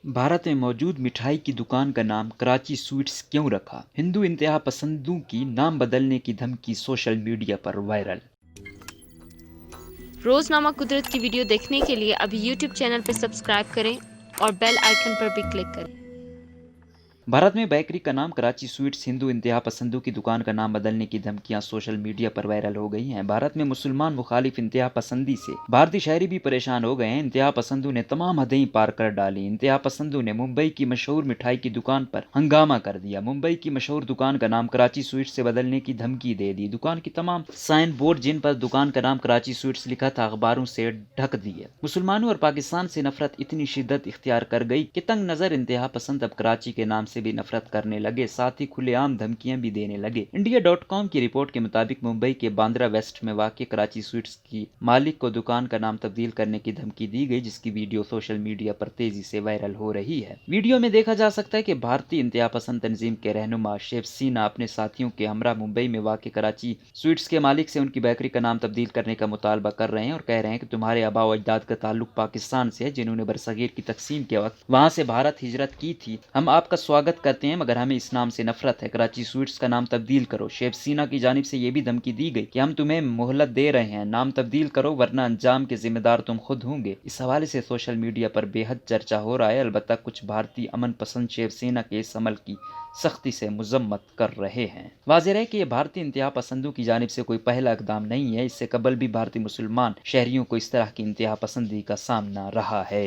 भारत में मौजूद मिठाई की दुकान का नाम कराची स्वीट्स क्यों रखा? हिंदू इंतहा पसंदों की नाम बदलने की धमकी सोशल मीडिया पर वायरल। रोजनामा कुदरत की वीडियो देखने के लिए अभी यूट्यूब चैनल पर सब्सक्राइब करें और बेल आइकन पर भी क्लिक करें। भारत में बेकरी का नाम कराची स्वीट्स, हिंदू इंतहा पसंदों की दुकान का नाम बदलने की धमकियां सोशल मीडिया पर वायरल हो गई हैं। भारत में मुसलमान मुखालिफ इंतहा पसंदी से भारतीय शहरी भी परेशान हो गए हैं। इंतहा पसंदों ने तमाम हदें पार कर डाली। इंतहा पसंदों ने मुंबई की मशहूर मिठाई की दुकान पर हंगामा कर दिया। मुंबई की मशहूर दुकान का नाम कराची स्वीट्स से बदलने की धमकी दे दी। दुकान की तमाम साइन बोर्ड जिन पर दुकान का नाम कराची स्वीट्स लिखा था, अखबारों से ढक दिए। मुसलमानों और पाकिस्तान से नफरत इतनी शिद्दत इख्तियार कर गई कि तंग नजर इंतहा पसंद अब कराची के नाम से भी नफरत करने लगे, साथ ही खुलेआम धमकियां भी देने लगे। इंडिया.com की रिपोर्ट के मुताबिक मुंबई के बांद्रा वेस्ट में वाक़ कराची स्वीट्स की मालिक को दुकान का नाम तब्दील करने की धमकी दी गई, जिसकी वीडियो सोशल मीडिया पर तेजी से वायरल हो रही है। वीडियो में देखा जा सकता है कि भारतीय इंतहा पसंद तंजीम के रहनुमा शेफ सीना अपने साथियों के हमरा मुंबई में वाक़ कराची स्वीट्स के मालिक से उनकी बेकरी का नाम तब्दील करने का मुतालबा कर रहे हैं और कह रहे हैं कि तुम्हारे आबा व अजदाद का ताल्लुक पाकिस्तान से है, जिन्होंने बरसगीर की तकसीम के वक्त वहां से भारत हिजरत की थी। हम आपका स्वागत करते हैं, मगर हमें इस नाम से नफरत है। कराची स्वीट्स का नाम तब्दील करो। शेफ सीना की जानिब से यह भी धमकी दी गई कि हम तुम्हें मोहलत दे रहे हैं, नाम तब्दील करो वरना अंजाम के जिम्मेदार तुम खुद होंगे। इस हवाले से सोशल मीडिया पर बेहद चर्चा हो रहा है। अलबत्ता कुछ भारतीय अमन पसंद शेफ सीना के इस अमल की सख्ती से मजम्मत कर रहे हैं। वाज़ेह है कि यह भारतीय इंतहा पसंदों की जानिब से कोई पहला इकदाम नहीं है। इससे कबल भी भारतीय मुसलमान शहरियों को इस तरह की इंतहा पसंदी का सामना रहा है।